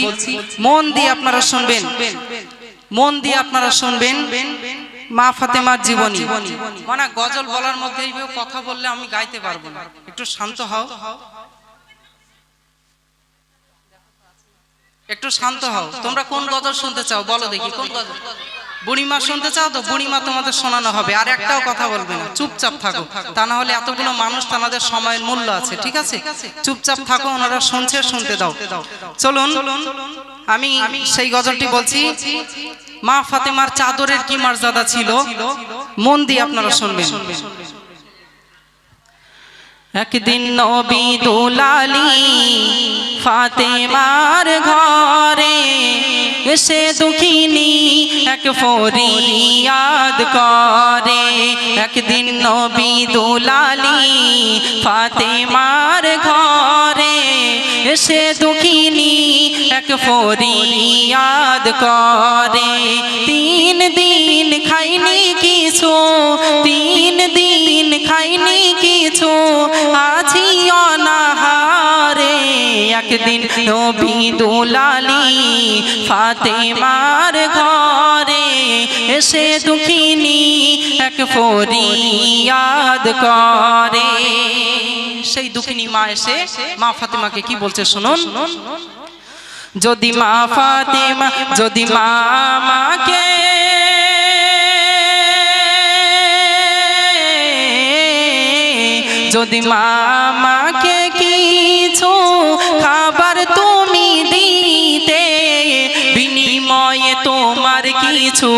বলছি, মন দিয়ে আপনারা শুনবেন, মন দিয়ে আপনারা শুনবেন। মা ফাতেমার জীবনী, মানে গজল বলার মধ্যে এইভাবে কথা বললে আমি গাইতে পারবো না। একটু শান্ত হও, একটু শান্ত হও। তোমরা কোন গজল শুনতে চাও বলো দেখি, কোন গজল? বুড়িমা শুনতে চাও তো বুড়িমা তোমাদের শোনানো হবে, আর একটাও কথা বলবে না, চুপচাপ থাকো। তা না হলে এতগুলো মানুষ, তাদের সময়ের মূল্য আছে, ঠিক আছে? চুপচাপ থাকো, ওনারা শুনছে, শুনতে দাও। চলুন আমি সেই গজলটি বলছি। মা ফাতেমার চাদরের কি মর্যাদা ছিল, মন দিয়ে আপনারা শুনবেন। একদিন নবী দুলালী ফাতেমার ঘরে এসে দুঃখিনী এক ফরিয়াদ করে। একদিন নবী দুলালী ফাতেমার ঘরে এসে দুঃখিনী এক ফরিয়াদ করে। 3 দিন খাইনি কিছু, 3 দিন খাইনি কিছু, আছি অনাহারে। একদিন নবী দুলালী ফাতেমার ঘরে এসে দুঃখিনী এক ফরিয়াদ করে। সেই দুঃখিনী মা এসে মা ফাতেমাকে কি বলছে শুনুন। যদি মা ফাতেমা, যদি মা আমাকে যদি মা আমাকে কিছু খাবার তুমি দিতে, বিনিময়ে তোমার কিছু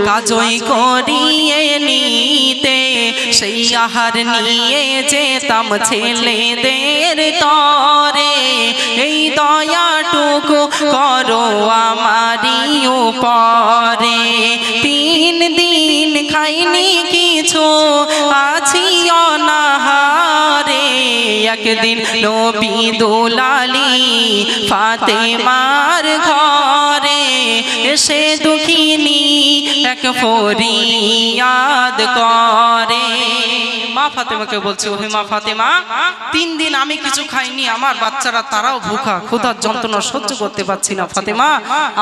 কাজই করিয়ে নিতে, সেই আহার নিয়ে যেতাম ছেলেদের তরে। এই দয়াটুকু করো আমারই উপরে। 3 দিন খাইনি কিছু, আছি অনাহারে। একদিন নবী দুলালী ফাতেমার ঘরে এসে দুঃখিনী এক ফরিয়াদ করে। মা ফাতেমাকে বলছে, ওহে মা ফাতেমা, 3 দিন আমি কিছু খাইনি, আমার বাচ্চারা তারাও ভুখা, ক্ষুধার যন্ত্রণা সহ্য করতে পারছি না। ফাতেমা,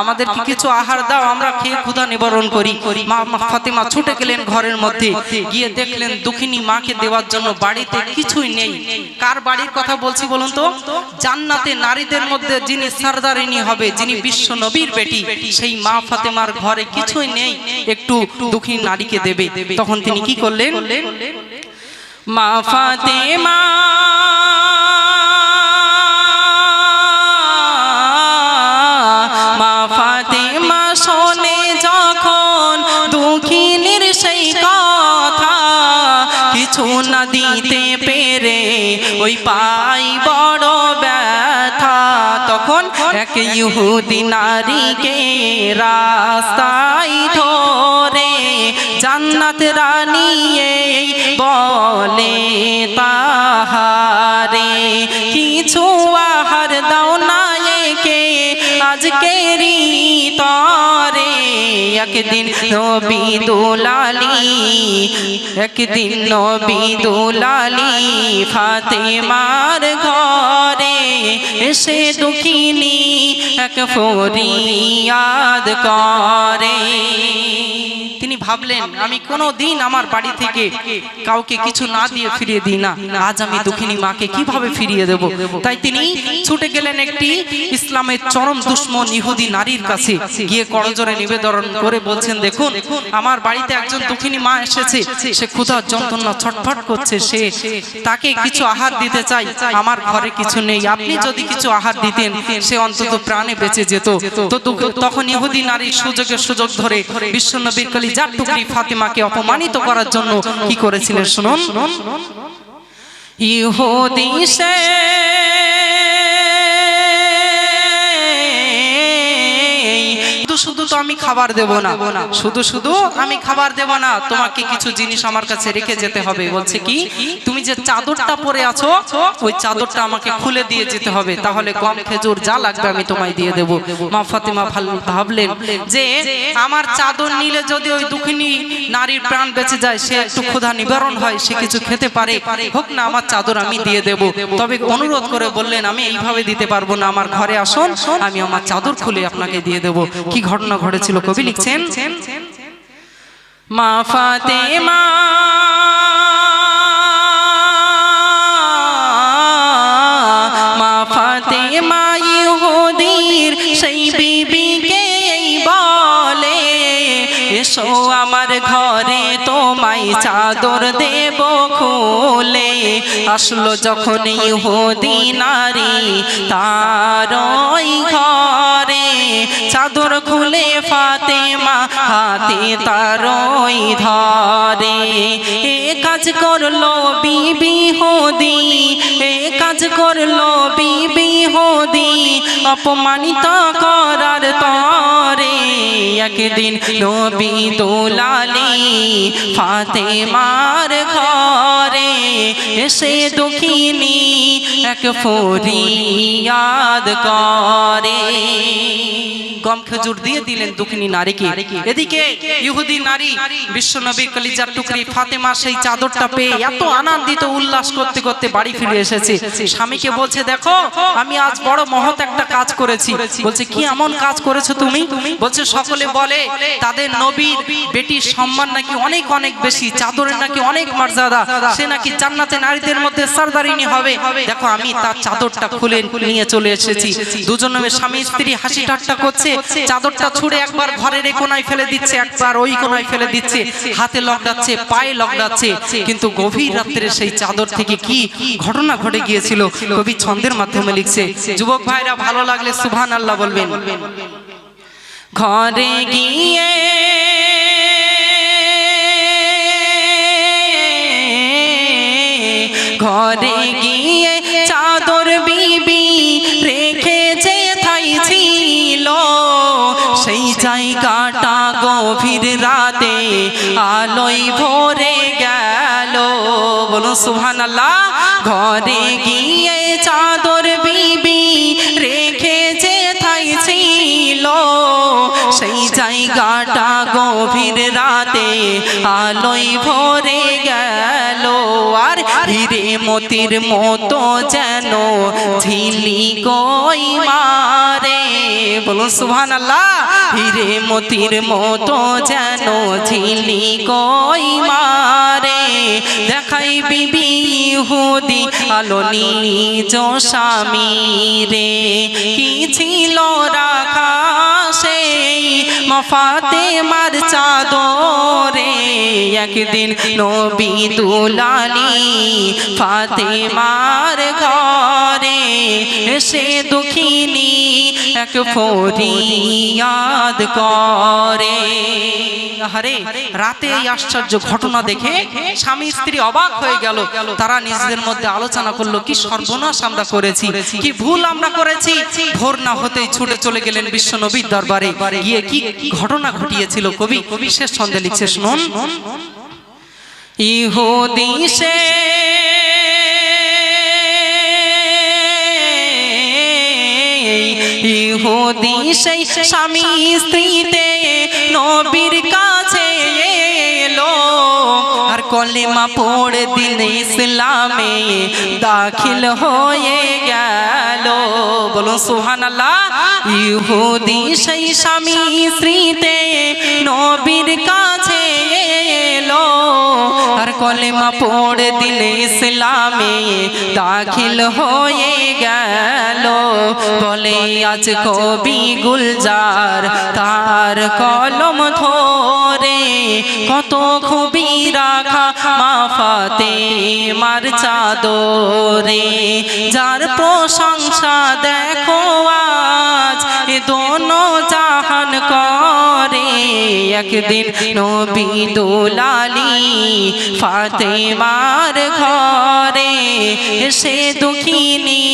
আমাদেরকে কিছু আহার দাও, আমরা খেয়ে ক্ষুধা নিবারণ করি। মা ফাতেমা ছুটে গেলেন ঘরের মধ্যে, গিয়ে দেখলেন দুঃখিনী মাকে দেওয়ার জন্য বাড়িতে কিছুই নেই। কার বাড়ির কথা বলছি বলুন তো? জান্নাতে নারীদের মধ্যে যিনি সরদারিনী হবে, যিনি বিশ্ব নবীর বেটি, সেই মা ফাতেমার ঘরে কিছুই নেই, একটু দুঃখিনী নারীকে দেবে। তখন তিনি কি করলেন? মা ফাতেমা মা ফাতেমা শোনে যখন দুঃখিনীর সেই কথা, কিছু না দিতে পেরে ওই পাই বড় ব্যথা। তখন এক ইহুদি নারীকে রাস্তায় ধরে জান্নাত রানী বলে তাহারে, কিছু আহার দাও না একে আজকেরই তরে। একদিন নবী দুলালী, একদিন নবী দুলালী ফাতেমার ঘরে এসে দুঃখিনী এক ফরিয়াদ করে। তিনি ভাবলেন, আমি কোনো দিন আমার বাড়ি থেকে কাউকে কিছু না দিয়ে ফিরিয়ে দিই না, আজ আমি দুঃখিনী মাকে কিভাবে ফিরিয়ে দেব? তাই তিনি ছুটে গেলেন একটি ইসলামের চরম দুশ্মন ইহুদি নারীর কাছে, গিয়ে করজোড়ে নিবেদন করে বলছেন, দেখুন আমার বাড়িতে একজন দুঃখিনী মা এসেছে, সে ক্ষুধার যন্ত্রণা ছটফট করছে, সে তাকে কিছু আহার দিতে চাই, আমার ঘরে কিছু নেই, আপনি যদি কিছু আহার দিতেন সে অন্তত প্রাণে বেঁচে যেত। তো তখন ইহুদি নারী সুযোগ ধরে বিশ্বনবীর কলিজার টুকরি ফাতেমাকে অপমানিত করার জন্য কি করেছিলেন শুনুন। ইহুদি সে শুধু তো আমি খাবার দেব না, শুধু শুধু আমি খাবার দেব না, তোমাকে কিছু জিনিস আমার কাছে রেখে যেতে হবে। বলছে কি, তুমি যে চাদরটা পরে আছো ওই চাদরটা আমাকে খুলে দিয়ে যেতে হবে, তাহলে গম খেজুর যা লাগবে আমি তোমায় দিয়ে দেব। মা ফাতেমা ভাবলেন যে আমার চাদর নিলে যদি ওই দুঃখিনী নারীর প্রাণ বেঁচে যায়, সে একটু ক্ষুধা নিবারণ হয়, সে কিছু খেতে পারে, হোক না আমার চাদর আমি দিয়ে দেব। তবে অনুরোধ করে বললেন আমি এইভাবে দিতে পারবো না, আমার ঘরে আসুন, আমি আমার চাদর খুলে আপনাকে দিয়ে দেব। কি ঘটনা ঘটেছিল কবি লিখছেন, মা ফাতেমা মা ফাতেমা ইহুদির সেই বিবিকে বলে, এসো আমার ঘরে তোমায় চাদর দেব খুলে। আসলো যখন ইহুদি নারী তার ওই ঘরে, চাদর খুলে ফাতেমা হাতে তার ওই ধরে। এ কাজ করলো বিবি ইহুদি, এ কাজ করলো বিবি ইহুদি, অপমানিত করার তরে। একদিন নবী দুলালী ফাতেমার ঘরে, এসে দুঃখিনী এক ফরিয়াদ করে। গম খেজুর দিয়ে দিলেন দুঃখিনী নারীকে। এদিকে ইহুদি নারী বিশ্বনবীর কলিজার টুকরি ফাতেমা সেই চাদরটা পেয়ে এত আনন্দিত উল্লাস করতে করতে বাড়ি ফিরে এসেছে। স্বামীকে বলছে, দেখো আমি আজ বড় মহৎ একটা কাজ করেছি। বলছে, কি এমন কাজ করেছো তুমি? বলছে, সকলে বলে তাদের নবীর বেটির সম্মান নাকি অনেক অনেক বেশি, চাদরের নাকি অনেক মর্যাদা, সে নাকি জান্নাতে নারীদের মধ্যে সরদারিনী হবে। দেখো আমি তার চাদরটা খুলে নিয়ে চলে এসেছি। দুজনে স্বামী স্ত্রী হাসি ঠাট্টা করছে, চাদরটা ছুঁড়ে একবার ঘরের এই কোনায় ফেলে দিচ্ছে, একবার ওই কোনায় ফেলে দিচ্ছে, হাতে লকড়াচ্ছে, পায়ে লকড়াচ্ছে। কিন্তু গভীর রাত্রে সেই চাদর থেকে কি ঘটনা ঘটে গিয়েছিল কবি ছন্দের মাধ্যমে লিখছে। যুবক ভাইরা ভালো লাগলে সুবহানাল্লাহ বলবেন। ঘরে গিয়ে ঘরে গিয়ে চাদর বিবি রেখে যেথায় ছিল, সেই জায়গাটা গভীর রাতে আলোয় ভরে গেল। বলুন সুবহানাল্লাহ। ঘরে গিয়ে চাদর বিবি রেখে যেথায় ছিল, সেই জায়গাটা গভীর রাতে আলোয় ভরে গেল। আর হিরে মতির মতো যেন ঝিলিক ওই মারে। বলুন সুবহানাল্লাহ। হিরে মতির মতো যেন ঝিলিক ওই মারে। দেখাই বিবি ইহুদি আলো নিজ স্বামী রে, কি ছিল রাখা সেই মা ফাতেমার চাদরে। একদিন নবী দুলালী ফাতেমার ঘরে, এসে দুঃখিনী এক ফরিয়াদ করে। আরে রাতে এই আশ্চর্য ঘটনা দেখে স্বামী স্ত্রী অবাক হয়ে গেল। তারা নিজেদের মধ্যে আলোচনা করলো, কি সর্বনাশ আমরা করেছি, কি ভুল আমরা করেছি। ভোর না হতেই ছুটে চলে গেলেন বিশ্ব নবীর দরবারে। গিয়ে কি ঘটনা ঘটিয়েছিল কবি শেষ ছন্দে লিখছে, শুনুন। ইহুদি সে ইহুদি সেই স্বামী স্ত্রীতে নবীর কাছে এলো, আর কলেমা পড়ে দিন ইসলামে দাখিল হয়ে গেল। বলুন সুবহানাল্লাহ। ইহুদি সেই স্বামী স্ত্রীতে নবীর কাছে এলো, আর কলেমা পড়ে দিল ইসলামে দাখিল হয়ে গেল। বলে আজ কবি গুলজার তার কলম ধরে, কত খুবই রাখা মা ফাতেমার চাদরে। যার প্রশংসা দেখো আজ এ দোনো জাহান করে। একদিন নবী দুলালী ফাতেমার ঘরে, এসে দুঃখিনী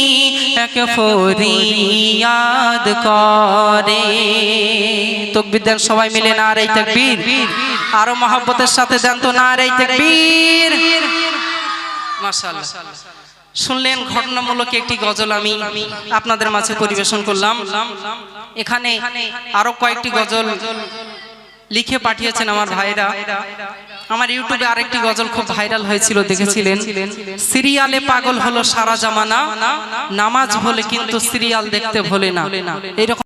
এক ফরিয়াদ করে। তাকবীর দেন সবাই মিলে, নারে তাকবীর। আরো মহব্বতের সাথে দেন তো নারে তাকবীর। মাশাআল্লাহ। শুনলেন ঘটনামূলক একটি গজল আমি আপনাদের মাঝে পরিবেশন করলাম। এখানে আরো কয়েকটি গজল লিখে পাঠিয়েছেন আমার ভাইরা। আমার ইউটিউবে আরেকটি গজল খুব ভাইরাল হয়েছিল, দেখেছিলেন? সিরিয়ালে পাগল হলো সারা জামানা, নামাজ ভোলে কিন্তু সিরিয়াল দেখতে ভোলে না। এরকম